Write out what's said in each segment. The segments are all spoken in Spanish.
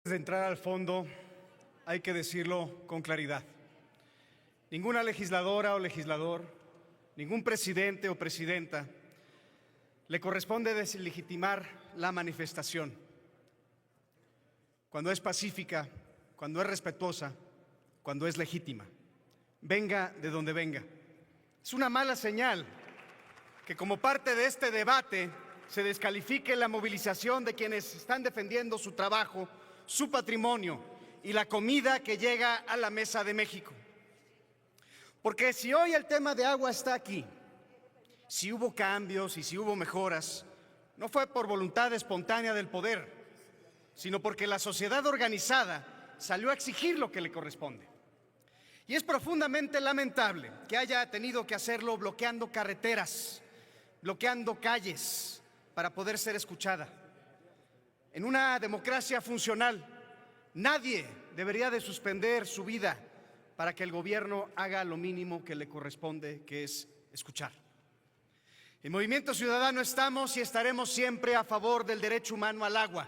De entrar al fondo, hay que decirlo con claridad. Ninguna legisladora o legislador, ningún presidente o presidenta le corresponde deslegitimar la manifestación. Cuando es pacífica, cuando es respetuosa, cuando es legítima, venga de donde venga. Es una mala señal que como parte de este debate se descalifique la movilización de quienes están defendiendo su trabajo, su patrimonio y la comida que llega a la mesa de México. Porque si hoy el tema de agua está aquí, si hubo cambios y si hubo mejoras, no fue por voluntad espontánea del poder, sino porque la sociedad organizada salió a exigir lo que le corresponde. Y es profundamente lamentable que haya tenido que hacerlo bloqueando carreteras, bloqueando calles para poder ser escuchada. En una democracia funcional, nadie debería de suspender su vida para que el gobierno haga lo mínimo que le corresponde, que es escuchar. En Movimiento Ciudadano estamos y estaremos siempre a favor del derecho humano al agua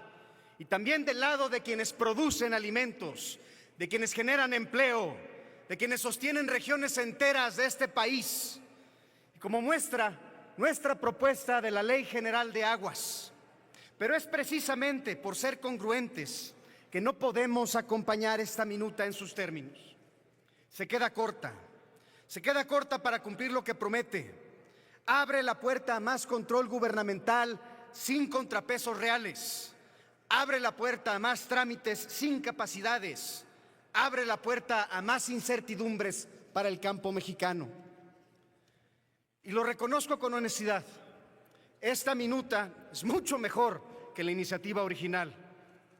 y también del lado de quienes producen alimentos, de quienes generan empleo, de quienes sostienen regiones enteras de este país. Y como muestra nuestra propuesta de la Ley General de Aguas. Pero es precisamente por ser congruentes que no podemos acompañar esta minuta en sus términos. Se queda corta para cumplir lo que promete. Abre la puerta a más control gubernamental sin contrapesos reales. Abre la puerta a más trámites sin capacidades. Abre la puerta a más incertidumbres para el campo mexicano. Y lo reconozco con honestidad. Esta minuta es mucho mejor que la iniciativa original.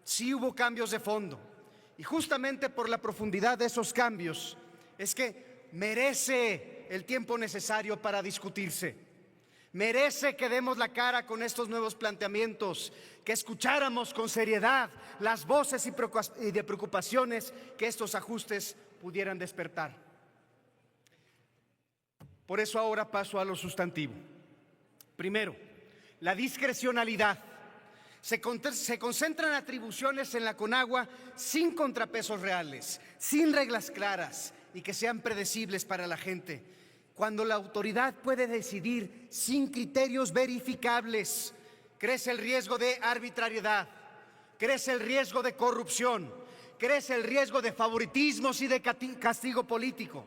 Sí hubo cambios de fondo y justamente por la profundidad de esos cambios es que merece el tiempo necesario para discutirse. Merece que demos la cara con estos nuevos planteamientos, que escucháramos con seriedad las voces y de preocupaciones que estos ajustes pudieran despertar. Por eso ahora paso a lo sustantivo. Primero, la discrecionalidad. Se concentran atribuciones en la Conagua sin contrapesos reales, sin reglas claras y que sean predecibles para la gente. Cuando la autoridad puede decidir sin criterios verificables, crece el riesgo de arbitrariedad, crece el riesgo de corrupción, crece el riesgo de favoritismos y de castigo político.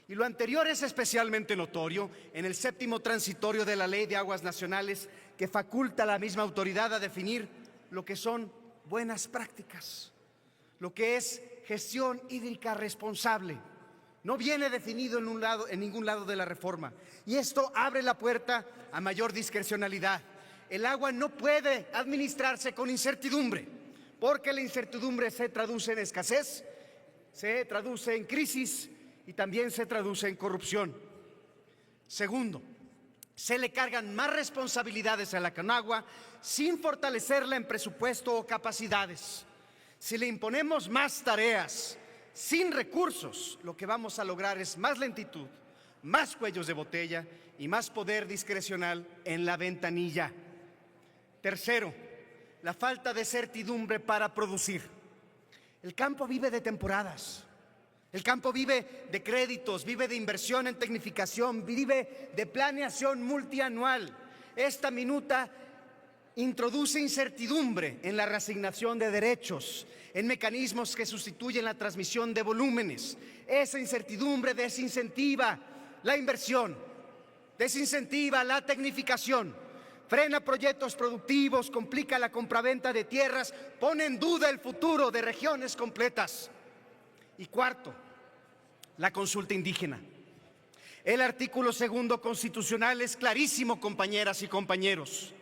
Y lo anterior es especialmente notorio en el séptimo transitorio de la Ley de Aguas Nacionales, que faculta a la misma autoridad a definir lo que son buenas prácticas, lo que es gestión hídrica responsable. No viene definido en ningún lado de la reforma. Y esto abre la puerta a mayor discrecionalidad. El agua no puede administrarse con incertidumbre, porque la incertidumbre se traduce en escasez, se traduce en crisis y también se traduce en corrupción. Segundo, se le cargan más responsabilidades a la Conagua sin fortalecerla en presupuesto o capacidades. Si le imponemos más tareas sin recursos, lo que vamos a lograr es más lentitud, más cuellos de botella y más poder discrecional en la ventanilla. Tercero, la falta de certidumbre para producir. El campo vive de temporadas. El campo vive de créditos, vive de inversión en tecnificación, vive de planeación multianual. Esta minuta introduce incertidumbre en la reasignación de derechos, en mecanismos que sustituyen la transmisión de volúmenes. Esa incertidumbre desincentiva la inversión, desincentiva la tecnificación, frena proyectos productivos, complica la compraventa de tierras, pone en duda el futuro de regiones completas. Y cuarto, la consulta indígena. El artículo 2 constitucional es clarísimo, compañeras y compañeros.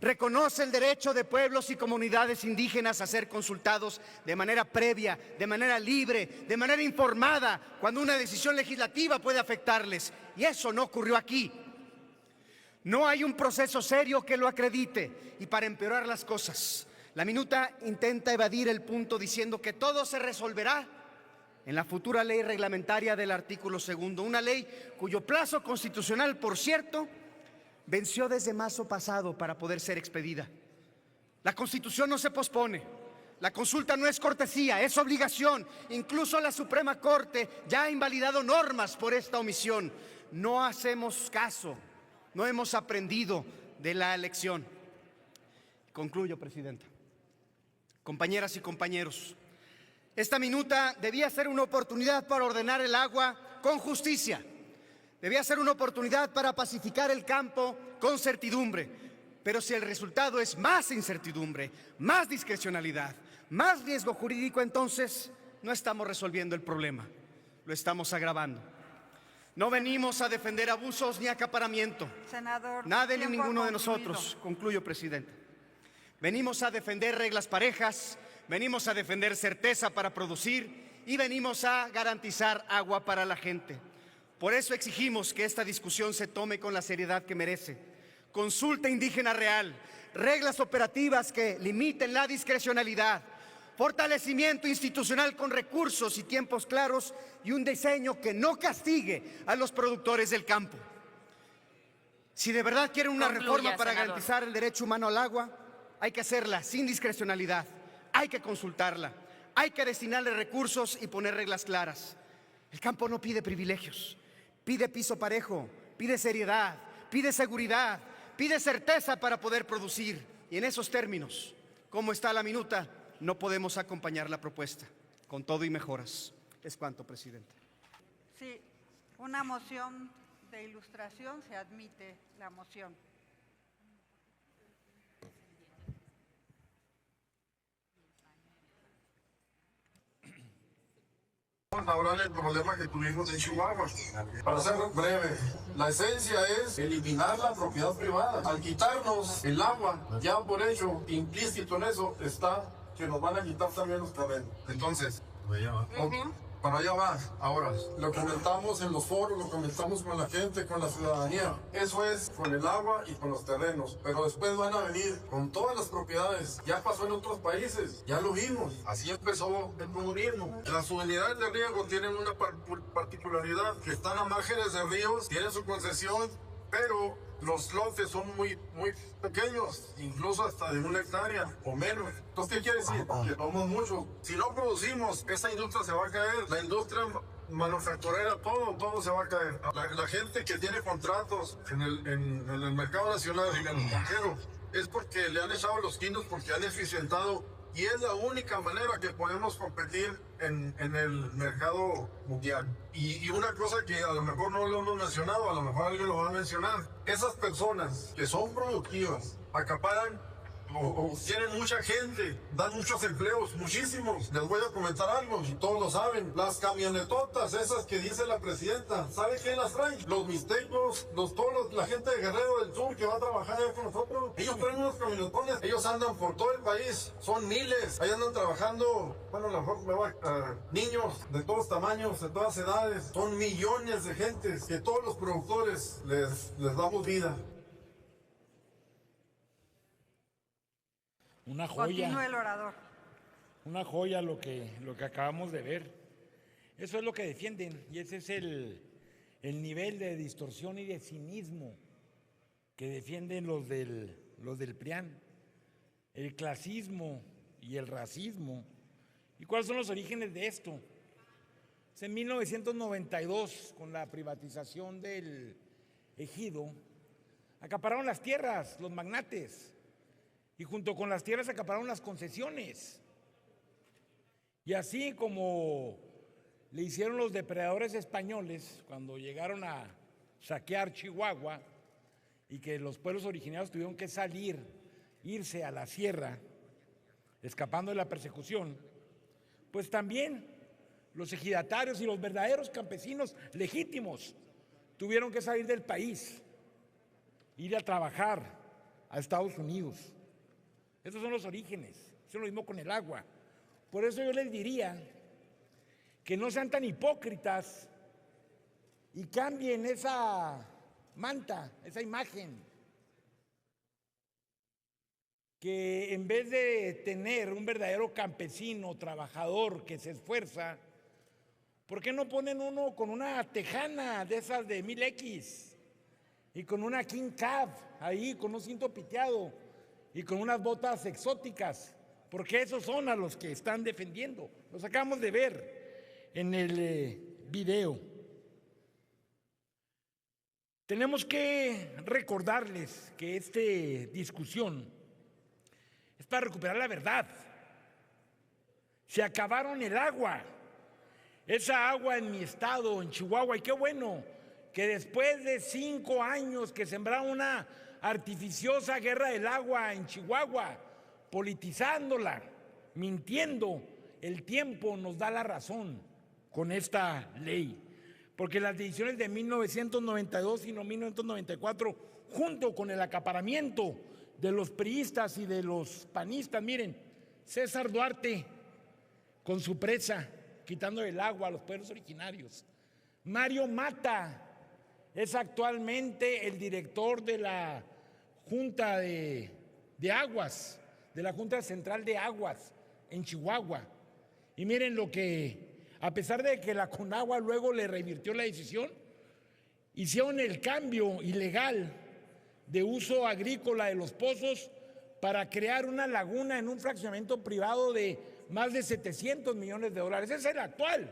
Reconoce el derecho de pueblos y comunidades indígenas a ser consultados de manera previa, de manera libre, de manera informada, cuando una decisión legislativa puede afectarles. Y eso no ocurrió aquí. No hay un proceso serio que lo acredite. Y para empeorar las cosas, la minuta intenta evadir el punto diciendo que todo se resolverá en la futura ley reglamentaria del artículo 2, una ley cuyo plazo constitucional, por cierto, venció desde marzo pasado para poder ser expedida. La Constitución no se pospone, La consulta no es cortesía, es obligación. Incluso la Suprema Corte ya ha invalidado normas por esta omisión. No hacemos caso, no hemos aprendido de la lección. Concluyo, Presidenta. Compañeras y compañeros, esta minuta debía ser una oportunidad para ordenar el agua con justicia. Debía ser una oportunidad para pacificar el campo con certidumbre. Pero si el resultado es más incertidumbre, más discrecionalidad, más riesgo jurídico, entonces no estamos resolviendo el problema, lo estamos agravando. No venimos a defender abusos ni acaparamiento. Senador, Nadie ni tiempo ninguno de concluido. nosotros. Concluyo, Presidente. Venimos a defender reglas parejas, venimos a defender certeza para producir y venimos a garantizar agua para la gente. Por eso exigimos que esta discusión se tome con la seriedad que merece. Consulta indígena real, reglas operativas que limiten la discrecionalidad, fortalecimiento institucional con recursos y tiempos claros y un diseño que no castigue a los productores del campo. Si de verdad quieren una reforma para garantizar el derecho humano al agua, hay que hacerla sin discrecionalidad, hay que consultarla, hay que destinarle recursos y poner reglas claras. El campo no pide privilegios, pide piso parejo, pide seriedad, pide seguridad, pide certeza para poder producir. Y en esos términos, como está la minuta, no podemos acompañar la propuesta. Con todo y mejoras. Es cuanto, Presidente. Sí, una moción de ilustración, se admite la moción. Ahora el problema que tuvimos en Chihuahua. Para ser breve, la esencia es eliminar la propiedad privada. Al quitarnos el agua, ya por hecho, implícito en eso está que nos van a quitar también los terrenos. Entonces, para allá va. Ahora, lo comentamos en los foros, lo comentamos con la gente, con la ciudadanía. Eso es con el agua y con los terrenos. Pero después van a venir con todas las propiedades. Ya pasó en otros países, ya lo vimos. Así empezó el comunismo. Las unidades de riego tienen una particularidad, que están a márgenes de ríos, tienen su concesión, pero los lotes son muy pequeños, incluso hasta de 1 hectárea o menos. Entonces, ¿qué quiere decir? Que tomamos mucho. Si no producimos, esa industria se va a caer. La industria manufacturera, todo se va a caer. La gente que tiene contratos en el mercado nacional y en el extranjero es porque le han echado los quinos, porque han eficientado, y es la única manera que podemos competir en el mercado mundial. Y una cosa que a lo mejor no lo hemos mencionado, a lo mejor alguien lo va a mencionar: esas personas que son productivas acaparan o tienen mucha gente, dan muchos empleos, muchísimos. Les voy a comentar algo, y todos lo saben: las camionetotas esas que dice la presidenta, ¿sabe quién las trae? Los mixtecos, la gente de Guerrero del Sur que va a trabajar allá con nosotros. Ellos traen unos camionetones, ellos andan por todo el país, son miles, ahí andan trabajando. Bueno, a lo mejor niños de todos tamaños, de todas edades, son millones de gentes que todos los productores les damos vida. Una joya. Continúe el orador. Una joya lo que acabamos de ver. Eso es lo que defienden, y ese es el nivel de distorsión y de cinismo que defienden los del PRIAN. El clasismo y el racismo. ¿Y cuáles son los orígenes de esto? Es en 1992, con la privatización del ejido, acapararon las tierras, los magnates. Y junto con las tierras acapararon las concesiones. Y así como le hicieron los depredadores españoles cuando llegaron a saquear Chihuahua y que los pueblos originarios tuvieron que irse a la sierra, escapando de la persecución, pues también los ejidatarios y los verdaderos campesinos legítimos tuvieron que salir del país, ir a trabajar a Estados Unidos. Esos son los orígenes. Es lo mismo con el agua. Por eso yo les diría que no sean tan hipócritas y cambien esa manta, esa imagen. Que en vez de tener un verdadero campesino, trabajador que se esfuerza, ¿por qué no ponen uno con una tejana de esas de 1000X y con una King Cab ahí, con un cinto piteado y con unas botas exóticas, porque esos son a los que están defendiendo. Los acabamos de ver en el video. Tenemos que recordarles que esta discusión es para recuperar la verdad. Se acabaron el agua, esa agua en mi estado, en Chihuahua, y qué bueno que después de 5 años que sembraron una artificiosa guerra del agua en Chihuahua, politizándola, mintiendo, el tiempo nos da la razón con esta ley. Porque las decisiones de 1992 y 1994, junto con el acaparamiento de los priistas y de los panistas, miren, César Duarte con su presa, quitando el agua a los pueblos originarios. Mario Mata es actualmente el director de la Junta de Aguas, de la Junta Central de Aguas en Chihuahua. Y miren lo que, a pesar de que la Conagua luego le revirtió la decisión, hicieron el cambio ilegal de uso agrícola de los pozos para crear una laguna en un fraccionamiento privado de más de 700 millones de dólares. Ese es el actual,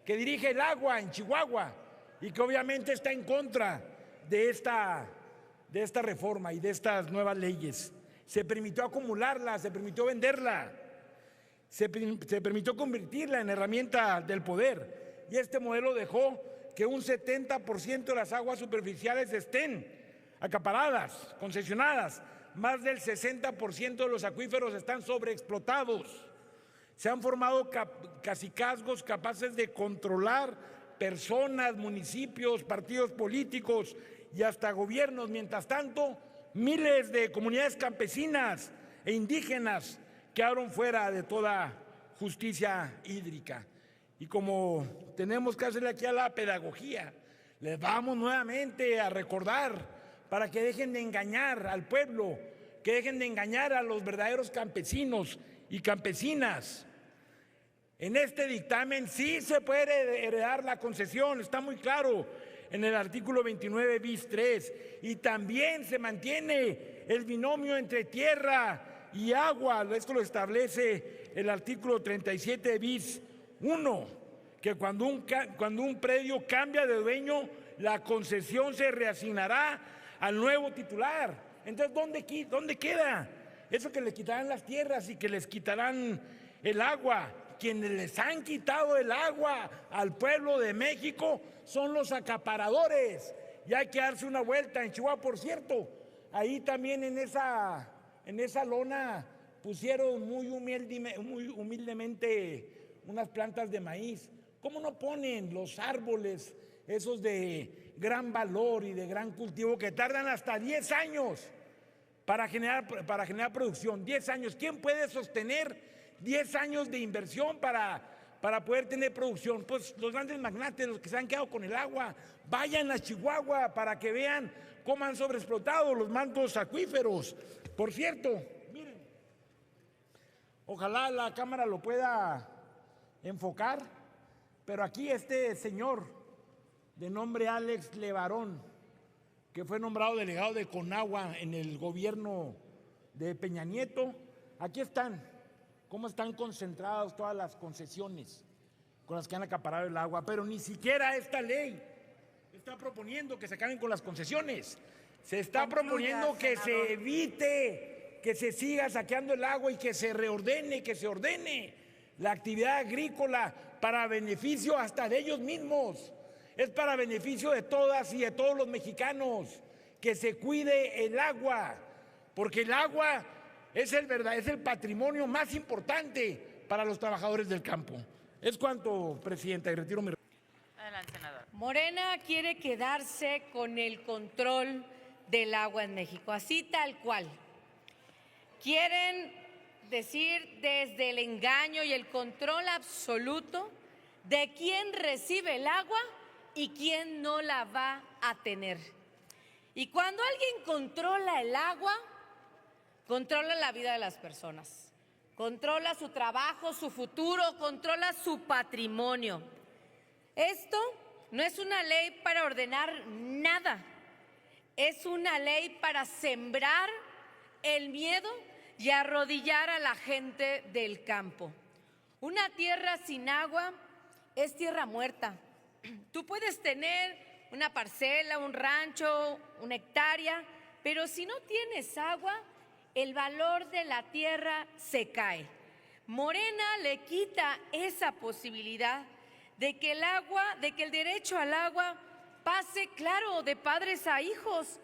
que dirige el agua en Chihuahua y que obviamente está en contra de esta reforma y de estas nuevas leyes. Se permitió acumularla, se permitió venderla, se permitió convertirla en herramienta del poder, y este modelo dejó que un 70% de las aguas superficiales estén acaparadas, concesionadas. Más del 60% de los acuíferos están sobreexplotados. Se han formado cacicazgos capaces de controlar personas, municipios, partidos políticos y hasta gobiernos. Mientras tanto, miles de comunidades campesinas e indígenas quedaron fuera de toda justicia hídrica. Y como tenemos que hacerle aquí a la pedagogía, les vamos nuevamente a recordar para que dejen de engañar al pueblo, que dejen de engañar a los verdaderos campesinos y campesinas. En este dictamen sí se puede heredar la concesión, está muy claro en el artículo 29 bis 3, y también se mantiene el binomio entre tierra y agua. Esto lo establece el artículo 37 bis 1, que cuando un predio cambia de dueño, la concesión se reasignará al nuevo titular. Entonces, ¿dónde queda eso que les quitarán las tierras y que les quitarán el agua? Quienes les han quitado el agua al pueblo de México son los acaparadores. Y hay que darse una vuelta en Chihuahua. Por cierto, ahí también en esa lona pusieron muy humildemente unas plantas de maíz. ¿Cómo no ponen los árboles esos de gran valor y de gran cultivo que tardan hasta 10 años para generar producción? 10 años. ¿Quién puede sostener 10 años de inversión para poder tener producción? Pues los grandes magnates, los que se han quedado con el agua. Vayan a Chihuahua para que vean cómo han sobreexplotado los mantos acuíferos. Por cierto, miren, ojalá la cámara lo pueda enfocar, pero aquí este señor de nombre Alex Levarón, que fue nombrado delegado de Conagua en el gobierno de Peña Nieto, aquí están, cómo están concentradas todas las concesiones con las que han acaparado el agua. Pero ni siquiera esta ley está proponiendo que se acaben con las concesiones. Se está proponiendo que se evite que se siga saqueando el agua y que se reordene, que se ordene la actividad agrícola para beneficio hasta de ellos mismos. Es para beneficio de todas y de todos los mexicanos que se cuide el agua, porque el agua es el patrimonio más importante para los trabajadores del campo. Es cuanto, Presidenta, y retiro mi... Adelante, senador. Morena quiere quedarse con el control del agua en México, así tal cual. Quieren decir desde el engaño y el control absoluto de quién recibe el agua y quién no la va a tener. Y cuando alguien controla el agua, controla la vida de las personas, controla su trabajo, su futuro, controla su patrimonio. Esto no es una ley para ordenar nada, es una ley para sembrar el miedo y arrodillar a la gente del campo. Una tierra sin agua es tierra muerta. Tú puedes tener una parcela, un rancho, una hectárea, pero si no tienes agua, el valor de la tierra se cae. Morena le quita esa posibilidad de que el derecho al agua pase, claro, de padres a hijos.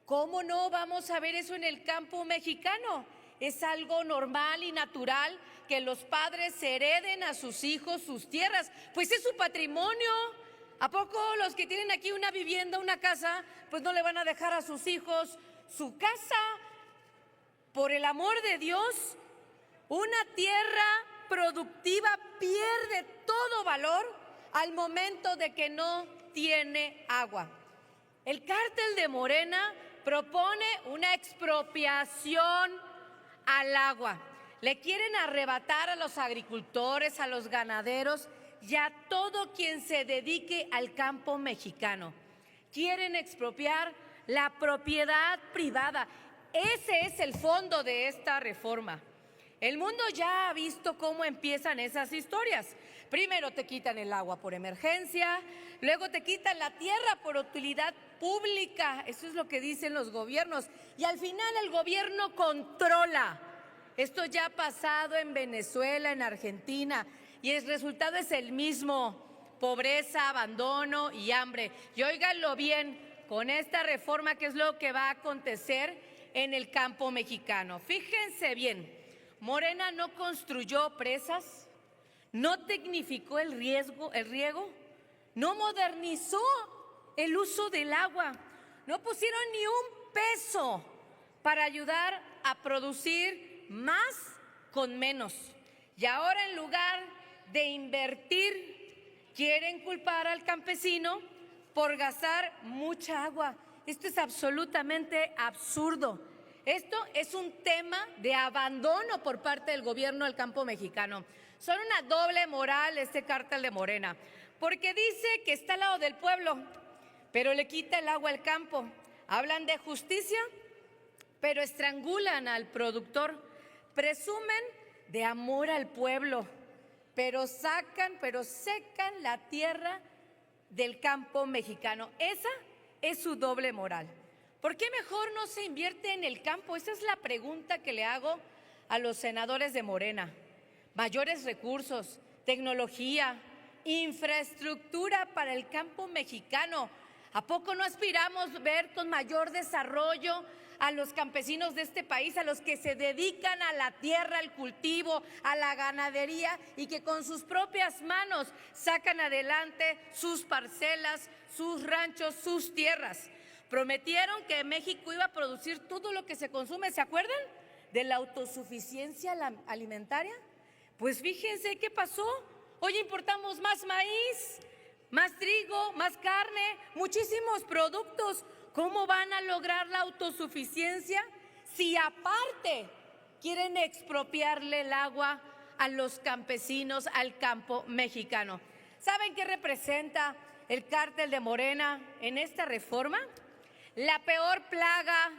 ¿Cómo no vamos a ver eso en el campo mexicano? Es algo normal y natural que los padres hereden a sus hijos sus tierras, pues es su patrimonio. ¿A poco los que tienen aquí una vivienda, una casa, pues no le van a dejar a sus hijos su casa? Por el amor de Dios, una tierra productiva pierde todo valor al momento de que no tiene agua. El cártel de Morena propone una expropiación al agua. Le quieren arrebatar a los agricultores, a los ganaderos y a todo quien se dedique al campo mexicano. Quieren expropiar la propiedad privada. Ese es el fondo de esta reforma. El mundo ya ha visto cómo empiezan esas historias. Primero te quitan el agua por emergencia, luego te quitan la tierra por utilidad pública. Eso es lo que dicen los gobiernos. Y al final el gobierno controla. Esto ya ha pasado en Venezuela, en Argentina, y el resultado es el mismo: pobreza, abandono y hambre. Y óiganlo bien, con esta reforma, ¿qué es lo que va a acontecer en el campo mexicano? Fíjense bien, Morena no construyó presas, no tecnificó el riego, no modernizó el uso del agua, no pusieron ni un peso para ayudar a producir más con menos. Y ahora, en lugar de invertir, quieren culpar al campesino por gastar mucha agua. Esto es absolutamente absurdo. Esto es un tema de abandono por parte del gobierno del campo mexicano. Son una doble moral este cártel de Morena, porque dice que está al lado del pueblo, pero le quita el agua al campo. Hablan de justicia, pero estrangulan al productor. Presumen de amor al pueblo, pero secan la tierra del campo mexicano. Esa es su doble moral. ¿Por qué mejor no se invierte en el campo? Esa es la pregunta que le hago a los senadores de Morena. Mayores recursos, tecnología, infraestructura para el campo mexicano. ¿A poco no aspiramos ver con mayor desarrollo a los campesinos de este país, a los que se dedican a la tierra, al cultivo, a la ganadería y que con sus propias manos sacan adelante sus parcelas, sus ranchos, sus tierras? Prometieron que México iba a producir todo lo que se consume, ¿se acuerdan? De la autosuficiencia alimentaria. Pues fíjense qué pasó. Hoy importamos más maíz, más trigo, más carne, muchísimos productos. ¿Cómo van a lograr la autosuficiencia si aparte quieren expropiarle el agua a los campesinos, al campo mexicano? ¿Saben qué representa el cártel de Morena en esta reforma? La peor plaga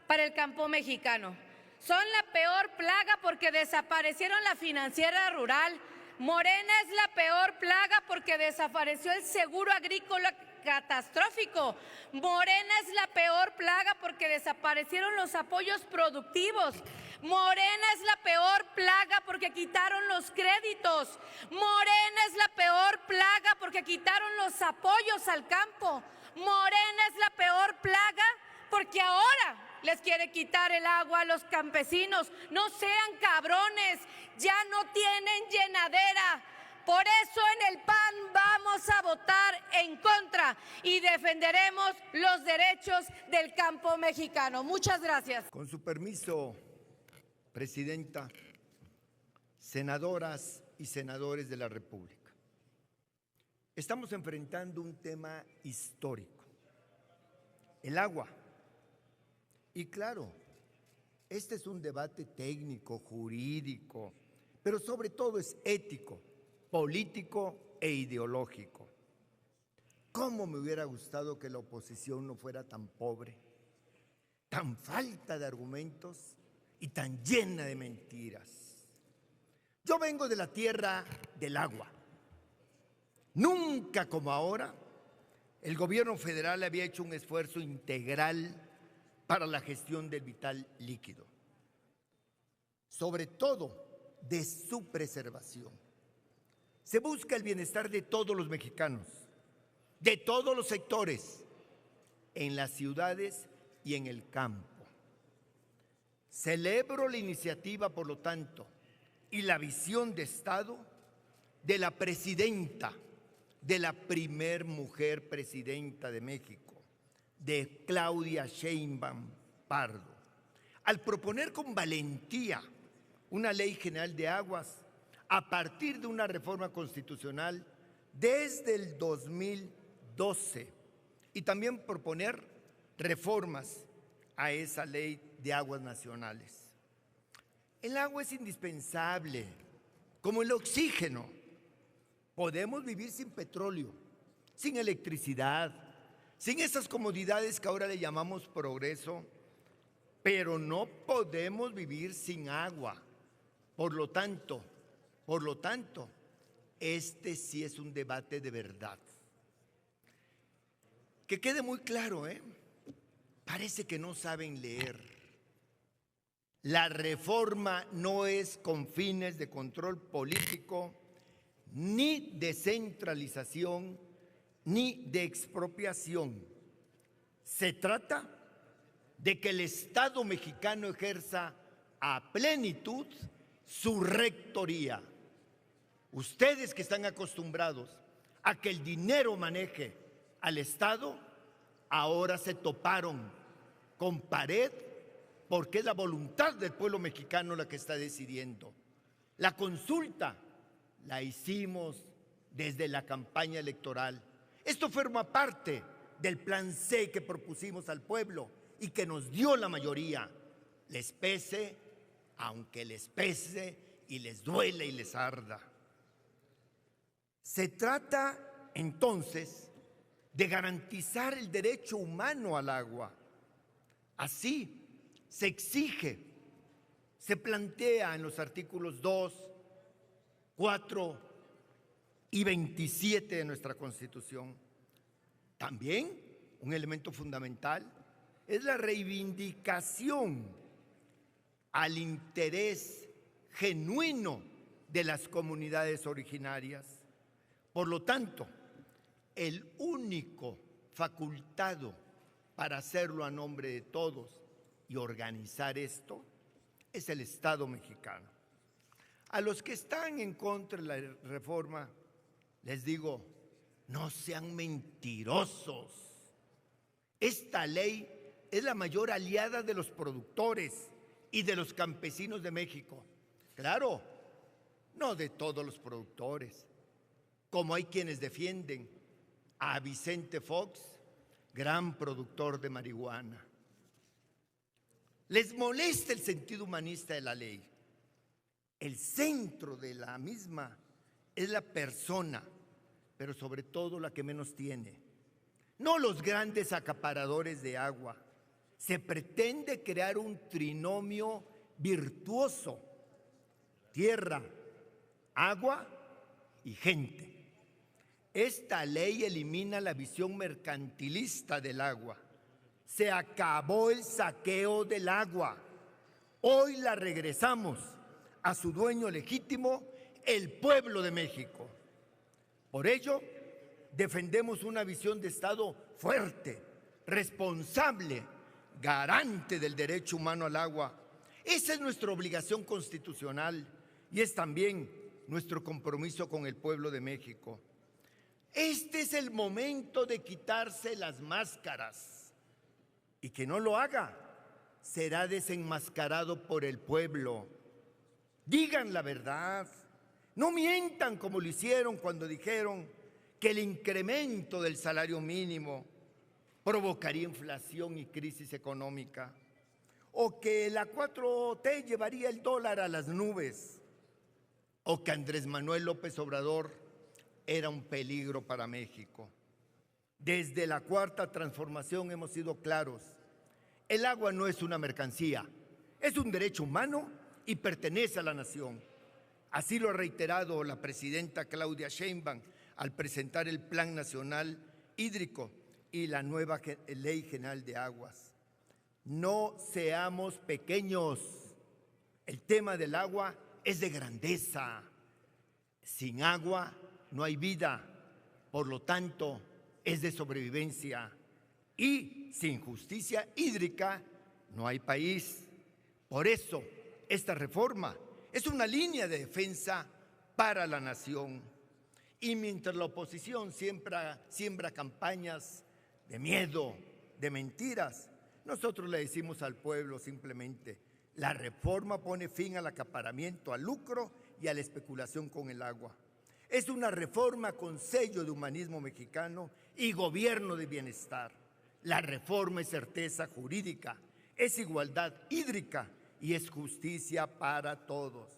para el campo mexicano. Son la peor plaga porque desaparecieron la financiera rural. Morena es la peor plaga porque desapareció el seguro agrícola catastrófico. Morena es la peor plaga porque desaparecieron los apoyos productivos. Morena es la peor plaga porque quitaron los créditos. Morena es la peor plaga porque quitaron los apoyos al campo. Morena es la peor plaga porque ahora les quiere quitar el agua a los campesinos. No sean cabrones, ya no tienen llenadera. Por eso en el PAN vamos a votar en contra y defenderemos los derechos del campo mexicano. Muchas gracias. Con su permiso, Presidenta, senadoras y senadores de la República, estamos enfrentando un tema histórico, el agua. Y claro, este es un debate técnico, jurídico, pero sobre todo es ético, político e ideológico. ¿Cómo me hubiera gustado que la oposición no fuera tan pobre, tan falta de argumentos, y tan llena de mentiras. Yo vengo de la tierra del agua. Nunca como ahora el gobierno federal había hecho un esfuerzo integral para la gestión del vital líquido, sobre todo de su preservación. Se busca el bienestar de todos los mexicanos, de todos los sectores, en las ciudades y en el campo. Celebro la iniciativa, por lo tanto, y la visión de Estado de la presidenta, de la primer mujer presidenta de México, de Claudia Sheinbaum Pardo, al proponer con valentía una ley general de aguas a partir de una reforma constitucional desde el 2012 y también proponer reformas a esa ley de aguas nacionales. El agua es indispensable, como el oxígeno. Podemos vivir sin petróleo, sin electricidad, sin esas comodidades que ahora le llamamos progreso, pero no podemos vivir sin agua. Por lo tanto, este sí es un debate de verdad. Que quede muy claro, parece que no saben leer. La reforma no es con fines de control político, ni de centralización, ni de expropiación. Se trata de que el Estado mexicano ejerza a plenitud su rectoría. Ustedes que están acostumbrados a que el dinero maneje al Estado, ahora se toparon con pared porque es la voluntad del pueblo mexicano la que está decidiendo. La consulta la hicimos desde la campaña electoral. Esto forma parte del plan C que propusimos al pueblo y que nos dio la mayoría. Les pese, aunque les pese y les duele y les arda. Se trata entonces de garantizar el derecho humano al agua. Así se exige, se plantea en los artículos 2, 4 y 27 de nuestra Constitución. También un elemento fundamental es la reivindicación al interés genuino de las comunidades originarias. Por lo tanto, el único facultado para hacerlo a nombre de todos y organizar esto es el Estado mexicano. A los que están en contra de la reforma, les digo, no sean mentirosos. Esta ley es la mayor aliada de los productores y de los campesinos de México. Claro, no de todos los productores, como hay quienes defienden a Vicente Fox, gran productor de marihuana. Les molesta el sentido humanista de la ley. El centro de la misma es la persona, pero sobre todo la que menos tiene. No los grandes acaparadores de agua. Se pretende crear un trinomio virtuoso: tierra, agua y gente. Esta ley elimina la visión mercantilista del agua. Se acabó el saqueo del agua. Hoy la regresamos a su dueño legítimo, el pueblo de México. Por ello, defendemos una visión de Estado fuerte, responsable, garante del derecho humano al agua. Esa es nuestra obligación constitucional y es también nuestro compromiso con el pueblo de México. Este es el momento de quitarse las máscaras. Y que no lo haga, será desenmascarado por el pueblo. Digan la verdad. No mientan como lo hicieron cuando dijeron que el incremento del salario mínimo provocaría inflación y crisis económica, o que la 4T llevaría el dólar a las nubes, o que Andrés Manuel López Obrador era un peligro para México. Desde la Cuarta Transformación hemos sido claros: el agua no es una mercancía, Es un derecho humano y pertenece a la nación. Así lo ha reiterado la presidenta Claudia Sheinbaum al presentar el Plan Nacional Hídrico y la nueva Ley General de Aguas. No seamos pequeños. El tema del agua es de grandeza. Sin agua no hay vida, por lo tanto es de sobrevivencia. Y sin justicia hídrica no hay país. Por eso esta reforma es una línea de defensa para la nación. Y mientras la oposición siembra campañas de miedo, de mentiras, nosotros le decimos al pueblo simplemente: la reforma pone fin al acaparamiento, al lucro y a la especulación con el agua. Es una reforma con sello de humanismo mexicano y gobierno de bienestar. La reforma es certeza jurídica, es igualdad hídrica y es justicia para todos.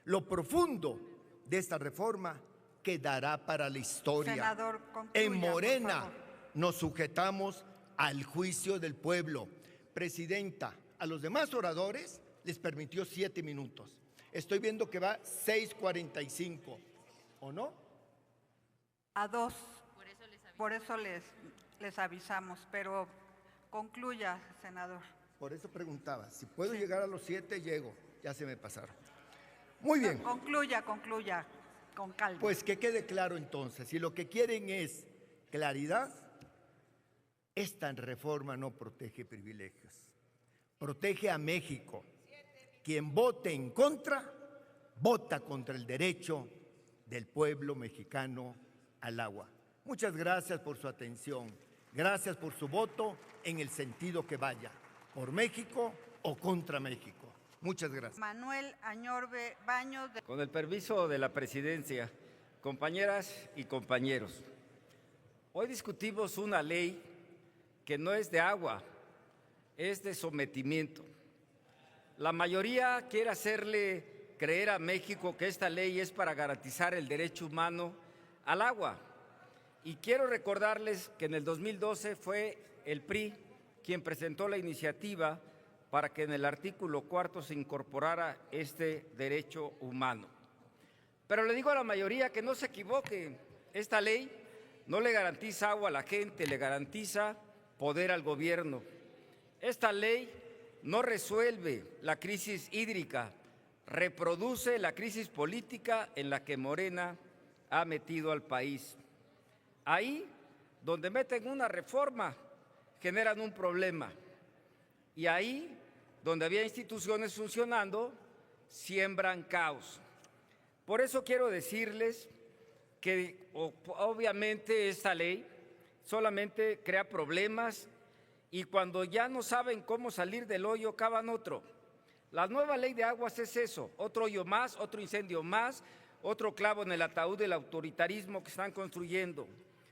Lo profundo de esta reforma quedará para la historia. Senador, concluya, en Morena por favor. nos sujetamos al juicio del pueblo. Presidenta, a los demás oradores les permitió 7 minutos. Estoy viendo que va 6:45, ¿o no? A 2. Por eso les avisamos, pero concluya, senador. Por eso preguntaba, si puedo llegar a los 7, llego. Ya se me pasaron. Muy bien. Concluya, con calma. Pues que quede claro entonces, si lo que quieren es claridad, esta reforma no protege privilegios, protege a México. Quien vote en contra, vota contra el derecho del pueblo mexicano al agua. Muchas gracias por su atención, gracias por su voto en el sentido que vaya, por México o contra México. Muchas gracias. Manuel Añorbe Baños. Con el permiso de la presidencia, compañeras y compañeros, hoy discutimos una ley que no es de agua, es de sometimiento. La mayoría quiere hacerle creer a México que esta ley es para garantizar el derecho humano al agua. Y quiero recordarles que en el 2012 fue el PRI quien presentó la iniciativa para que en el artículo 4 se incorporara este derecho humano. Pero le digo a la mayoría que no se equivoque, esta ley no le garantiza agua a la gente, le garantiza poder al gobierno. Esta ley no resuelve la crisis hídrica, reproduce la crisis política en la que Morena ha metido al país. Ahí, donde meten una reforma, generan un problema. Y ahí, donde había instituciones funcionando, siembran caos. Por eso quiero decirles que obviamente esta ley solamente crea problemas y cuando ya no saben cómo salir del hoyo, cavan otro. La nueva ley de aguas es eso, otro hoyo más, otro incendio más, otro clavo en el ataúd del autoritarismo que están construyendo.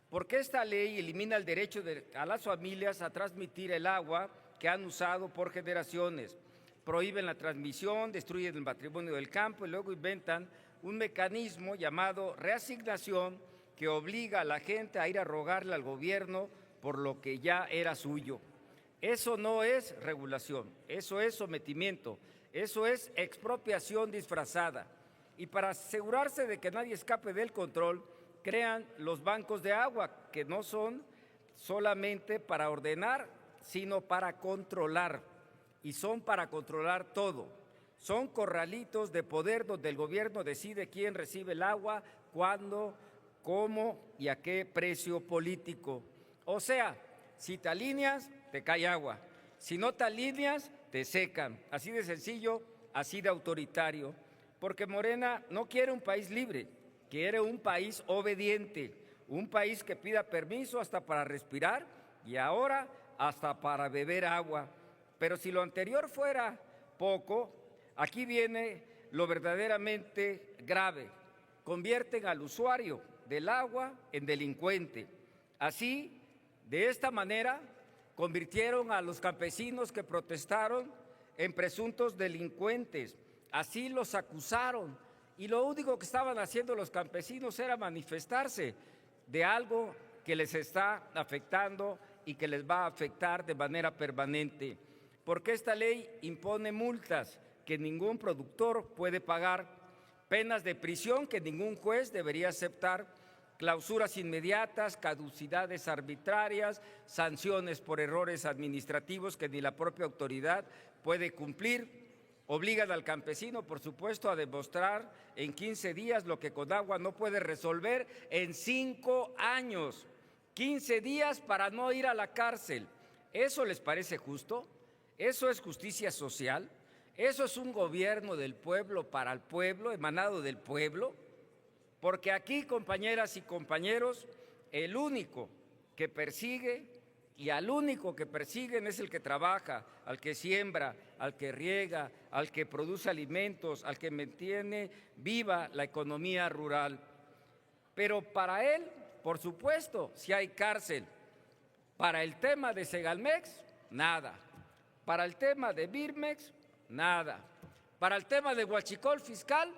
Porque esta ley elimina el derecho a las familias a transmitir el agua que han usado por generaciones. Prohíben la transmisión, destruyen el patrimonio del campo y luego inventan un mecanismo llamado reasignación que obliga a la gente a ir a rogarle al gobierno por lo que ya era suyo. Eso no es regulación, eso es sometimiento, eso es expropiación disfrazada. Y para asegurarse de que nadie escape del control, crean los bancos de agua, que no son solamente para ordenar, sino para controlar. Y son para controlar todo. Son corralitos de poder donde el gobierno decide quién recibe el agua, cuándo, cómo y a qué precio político. O sea, si te alineas, te cae agua. Si no te alineas, te secan. Así de sencillo, así de autoritario. Porque Morena no quiere un país libre, quiere un país obediente, un país que pida permiso hasta para respirar y ahora hasta para beber agua. Pero si lo anterior fuera poco, aquí viene lo verdaderamente grave. Convierten al usuario del agua en delincuente. Así, de esta manera, convirtieron a los campesinos que protestaron en presuntos delincuentes. Así los acusaron. Y lo único que estaban haciendo los campesinos era manifestarse de algo que les está afectando y que les va a afectar de manera permanente. porque esta ley impone multas que ningún productor puede pagar, penas de prisión que ningún juez debería aceptar, clausuras inmediatas, caducidades arbitrarias, sanciones por errores administrativos que ni la propia autoridad puede cumplir. Obligan al campesino, por supuesto, a demostrar en 15 días lo que Conagua no puede resolver en 5 años. 15 días para no ir a la cárcel. ¿Eso les parece justo? ¿Eso es justicia social? ¿Eso es un gobierno del pueblo para el pueblo, emanado del pueblo? Porque aquí, compañeras y compañeros, el único que persigue y al único que persiguen es el que trabaja, al que siembra, al que riega, al que produce alimentos, al que mantiene viva la economía rural. Pero para él, por supuesto, si hay cárcel. Para el tema de Segalmex, nada. Para el tema de Birmex, nada. Para el tema de Huachicol fiscal,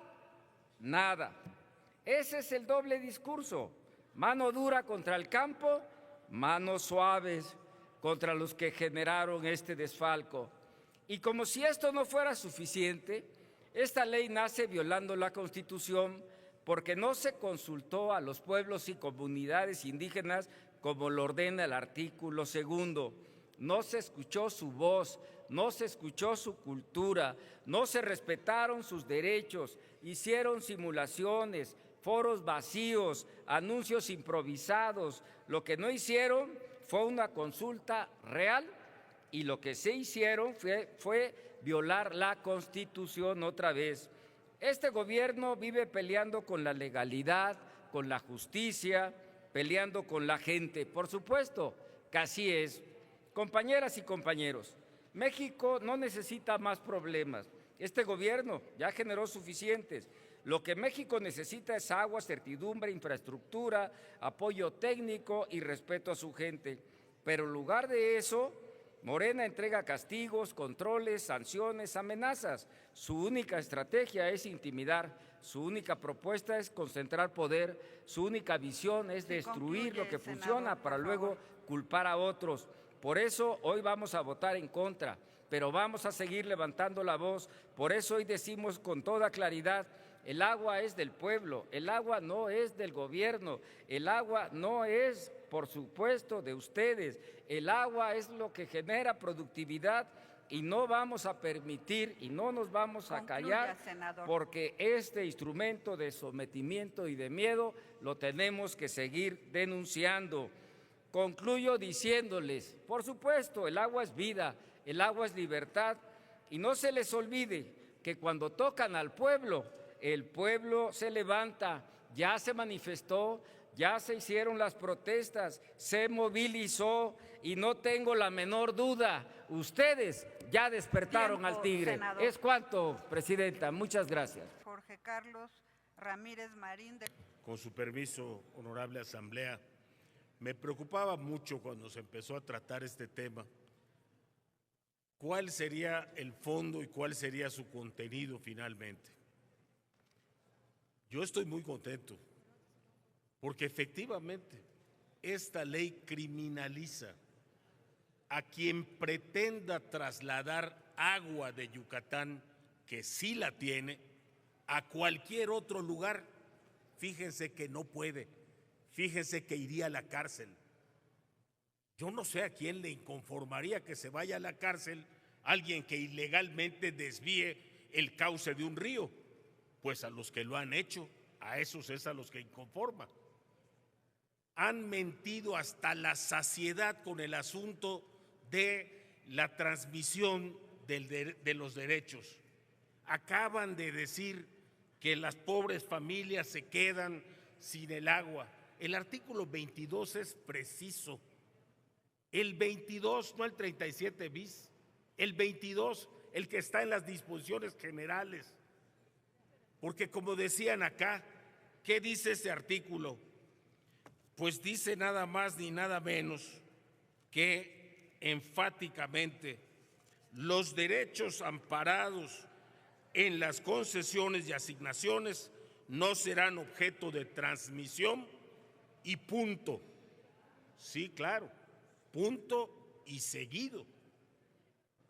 nada. Ese es el doble discurso. Mano dura contra el campo, manos suaves contra los que generaron este desfalco. Y como si esto no fuera suficiente, esta ley nace violando la Constitución porque no se consultó a los pueblos y comunidades indígenas como lo ordena el artículo 2. No se escuchó su voz, no se escuchó su cultura, no se respetaron sus derechos, hicieron simulaciones, foros vacíos, anuncios improvisados. Lo que no hicieron fue una consulta real y lo que sí hicieron fue violar la Constitución otra vez. Este gobierno vive peleando con la legalidad, con la justicia, peleando con la gente. Por supuesto que así es. Compañeras y compañeros, México no necesita más problemas. Este gobierno ya generó suficientes. Lo que México necesita es agua, certidumbre, infraestructura, apoyo técnico y respeto a su gente. Pero en lugar de eso, Morena entrega castigos, controles, sanciones, amenazas. Su única estrategia es intimidar, su única propuesta es concentrar poder, su única visión es destruir lo que funciona para luego culpar a otros. Por eso hoy vamos a votar en contra, pero vamos a seguir levantando la voz. Por eso hoy decimos con toda claridad: el agua es del pueblo, el agua no es del gobierno, el agua no es, por supuesto, de ustedes, el agua es lo que genera productividad y no vamos a permitir y no nos vamos a callar, porque este instrumento de sometimiento y de miedo lo tenemos que seguir denunciando. Concluyo diciéndoles, por supuesto, el agua es vida, el agua es libertad, y no se les olvide que cuando tocan al pueblo, el pueblo se levanta, ya se manifestó, ya se hicieron las protestas, se movilizó y no tengo la menor duda, ustedes ya despertaron al tigre. Senador. Es cuanto, Presidenta. Muchas gracias. Jorge Carlos Ramírez Marín. Con su permiso, honorable Asamblea, me preocupaba mucho cuando se empezó a tratar este tema, cuál sería el fondo y cuál sería su contenido finalmente. Yo estoy muy contento, porque efectivamente esta ley criminaliza a quien pretenda trasladar agua de Yucatán, que sí la tiene, a cualquier otro lugar. Fíjense que no puede, fíjense que iría a la cárcel. Yo no sé a quién le inconformaría que se vaya a la cárcel alguien que ilegalmente desvíe el cauce de un río. Pues a los que lo han hecho, a esos es a los que inconforma. Han mentido hasta la saciedad con el asunto de la transmisión de los derechos. Acaban de decir que las pobres familias se quedan sin el agua. El artículo 22 es preciso. El 22, no el 37 bis, el 22, el que está en las disposiciones generales. Porque como decían acá, ¿qué dice ese artículo? Pues dice nada más ni nada menos que enfáticamente los derechos amparados en las concesiones y asignaciones no serán objeto de transmisión y punto. Sí, claro, punto y seguido.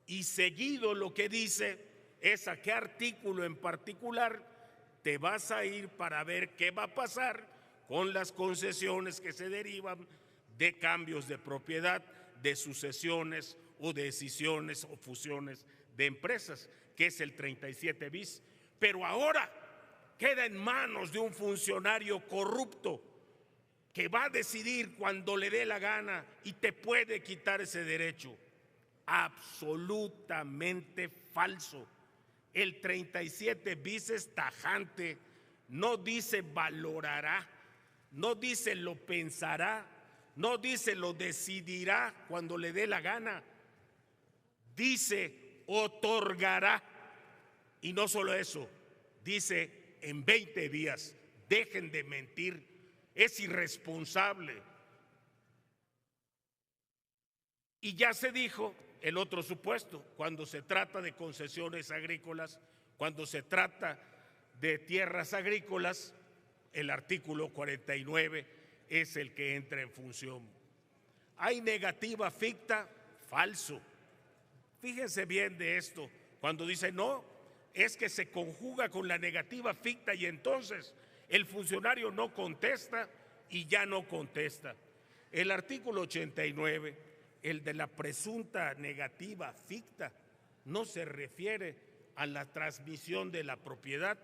y seguido lo que dice es a qué artículo en particular te vas a ir para ver qué va a pasar con las concesiones que se derivan de cambios de propiedad, de sucesiones o decisiones o fusiones de empresas, que es el 37 bis. Pero ahora queda en manos de un funcionario corrupto que va a decidir cuando le dé la gana y te puede quitar ese derecho. Absolutamente falso. El 37 bis es tajante, no dice valorará, no dice lo pensará, no dice lo decidirá cuando le dé la gana, dice otorgará. Y no solo eso, dice en 20 días, dejen de mentir, es irresponsable. Y ya se dijo el otro supuesto, cuando se trata de concesiones agrícolas, cuando se trata de tierras agrícolas, el artículo 49 es el que entra en función. ¿Hay negativa ficta? Falso. Fíjense bien de esto, cuando dice no, es que se conjuga con la negativa ficta y entonces el funcionario no contesta y ya no contesta. El artículo 89, el de la presunta negativa ficta, no se refiere a la transmisión de la propiedad,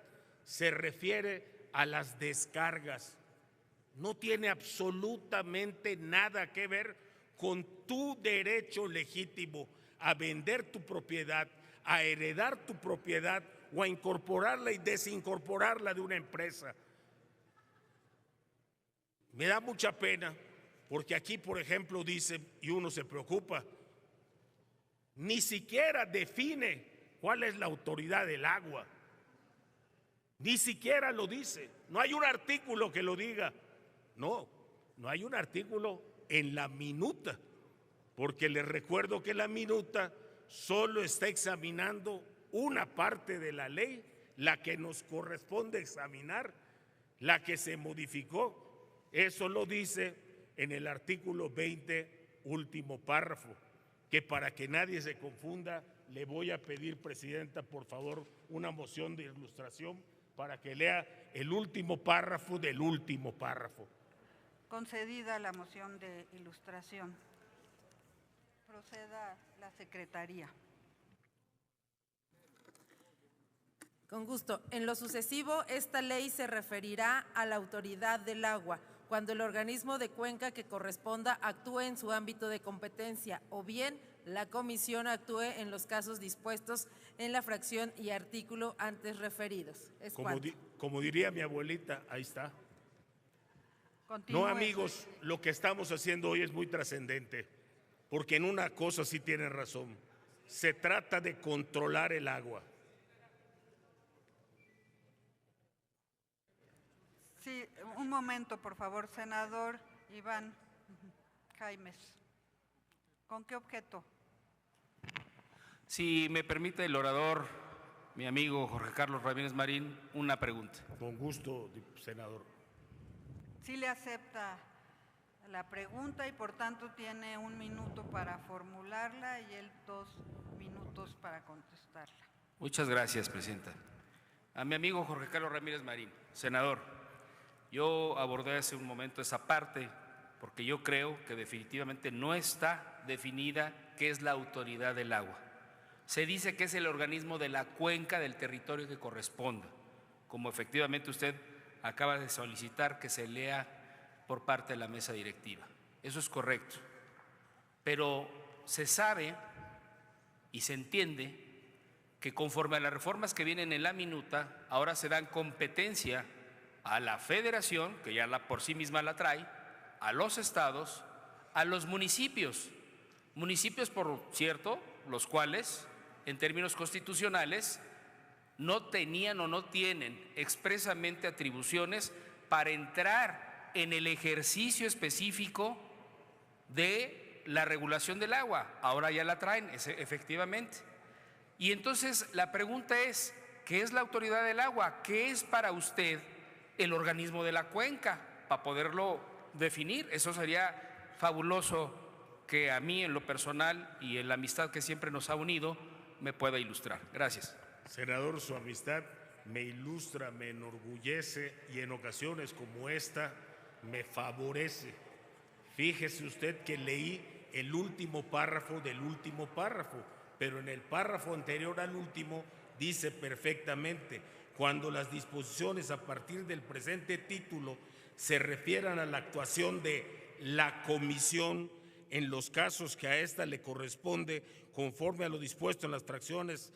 se refiere a las descargas. No tiene absolutamente nada que ver con tu derecho legítimo a vender tu propiedad, a heredar tu propiedad o a incorporarla y desincorporarla de una empresa. Me da mucha pena porque aquí, por ejemplo, dice, y uno se preocupa, ni siquiera define cuál es la autoridad del agua. Ni siquiera lo dice. No hay un artículo que lo diga. No hay un artículo en la minuta, porque les recuerdo que la minuta solo está examinando una parte de la ley, la que nos corresponde examinar, la que se modificó. Eso lo dice en el artículo 20, último párrafo, que para que nadie se confunda, le voy a pedir, Presidenta, por favor, una moción de ilustración para que lea el último párrafo del último párrafo. Concedida la moción de ilustración. Proceda la Secretaría. Con gusto. En lo sucesivo, esta ley se referirá a la autoridad del agua, cuando el organismo de cuenca que corresponda actúe en su ámbito de competencia o bien la comisión actúe en los casos dispuestos en la fracción y artículo antes referidos. Como diría mi abuelita, ahí está. Continúe. No, amigos, lo que estamos haciendo hoy es muy trascendente, porque en una cosa sí tienen razón. Se trata de controlar el agua. Sí, un momento, por favor, senador Iván Jaimes. ¿Con qué objeto? Si me permite el orador, mi amigo Jorge Carlos Ramírez Marín, una pregunta. Con gusto, senador. Sí le acepta la pregunta y por tanto tiene 1 minuto para formularla y él 2 minutos para contestarla. Muchas gracias, Presidenta. A mi amigo Jorge Carlos Ramírez Marín, senador, yo abordé hace un momento esa parte porque yo creo que definitivamente no está definida qué es la autoridad del agua. Se dice que es el organismo de la cuenca del territorio que corresponda, como efectivamente usted acaba de solicitar que se lea por parte de la mesa directiva. Eso es correcto. Pero se sabe y se entiende que conforme a las reformas que vienen en la minuta, ahora se dan competencia a la federación, que ya por sí misma la trae, a los estados, a los municipios. Municipios, por cierto, los cuales, en términos constitucionales, no tenían o no tienen expresamente atribuciones para entrar en el ejercicio específico de la regulación del agua. Ahora ya la traen, efectivamente. Y entonces la pregunta es, ¿qué es la autoridad del agua? ¿Qué es para usted el organismo de la cuenca? Para poderlo definir, eso sería fabuloso que a mí en lo personal y en la amistad que siempre nos ha unido me pueda ilustrar. Gracias. Senador, su amistad me ilustra, me enorgullece y en ocasiones como esta me favorece. Fíjese usted que leí el último párrafo del último párrafo, pero en el párrafo anterior al último dice perfectamente: cuando las disposiciones a partir del presente título se refieran a la actuación de la comisión en los casos que a ésta le corresponde conforme a lo dispuesto en las fracciones,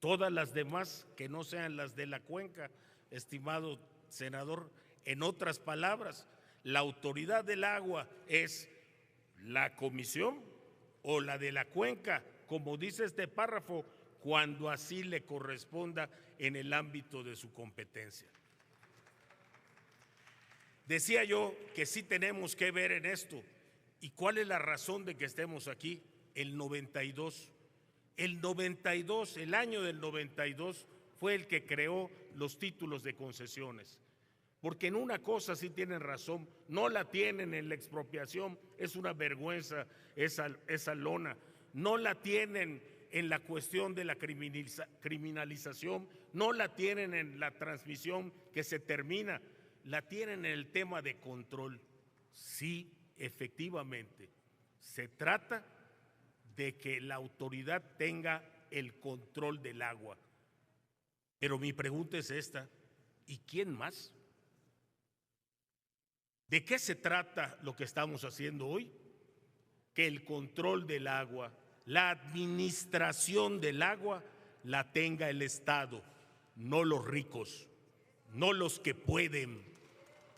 todas las demás que no sean las de la cuenca, estimado senador, en otras palabras, la autoridad del agua es la comisión o la de la cuenca, como dice este párrafo, cuando así le corresponda en el ámbito de su competencia. Decía yo que sí tenemos que ver en esto. ¿Y cuál es la razón de que estemos aquí? El 92. El año del 92 fue el que creó los títulos de concesiones. Porque en una cosa sí tienen razón, no la tienen en la expropiación, es una vergüenza esa lona. No la tienen en la cuestión de la criminalización, no la tienen en la transmisión que se termina, la tienen en el tema de control. Sí, efectivamente, se trata de que la autoridad tenga el control del agua. Pero mi pregunta es esta: ¿y quién más? ¿De qué se trata lo que estamos haciendo hoy? Que el control del agua, la administración del agua, la tenga el Estado, no los ricos, no los que pueden,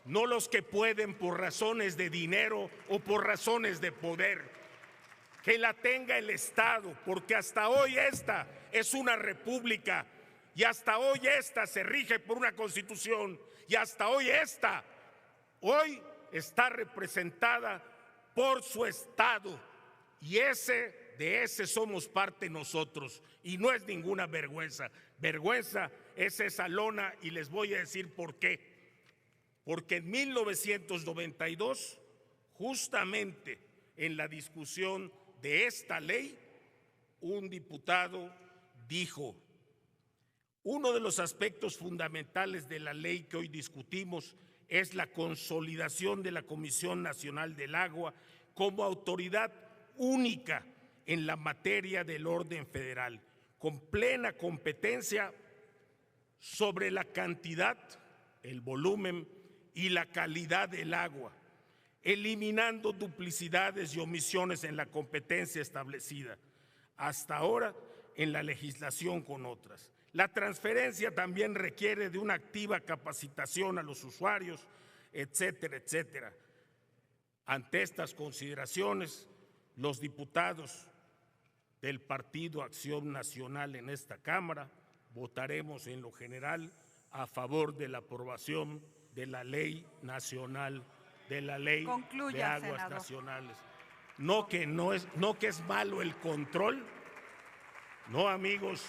no los que pueden por razones de dinero o por razones de poder. Que la tenga el Estado, porque hasta hoy esta es una república y hasta hoy esta se rige por una constitución y hasta hoy esta hoy está representada por su Estado y de ese somos parte nosotros y no es ninguna vergüenza. Vergüenza es esa lona y les voy a decir por qué. Porque en 1992, justamente en la discusión de esta ley, un diputado dijo: uno de los aspectos fundamentales de la ley que hoy discutimos es la consolidación de la Comisión Nacional del Agua como autoridad única en la materia del orden federal, con plena competencia sobre la cantidad, el volumen y la calidad del agua, eliminando duplicidades y omisiones en la competencia establecida hasta ahora en la legislación con otras. La transferencia también requiere de una activa capacitación a los usuarios, etcétera, etcétera. Ante estas consideraciones, los diputados del Partido Acción Nacional en esta Cámara votaremos en lo general a favor de la aprobación de la Ley Nacional, de la Ley de Aguas Nacionales. No que es malo el control, no, amigos.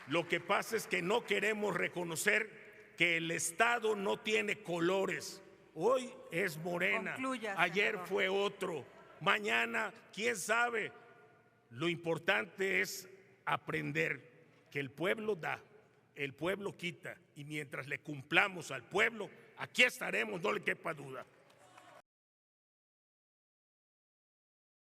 Lo que pasa es que no queremos reconocer que el Estado no tiene colores. Hoy es Morena, ayer fue otro, mañana quién sabe. Lo importante es aprender que el pueblo da, el pueblo quita, y mientras le cumplamos al pueblo, aquí estaremos, no le quepa duda.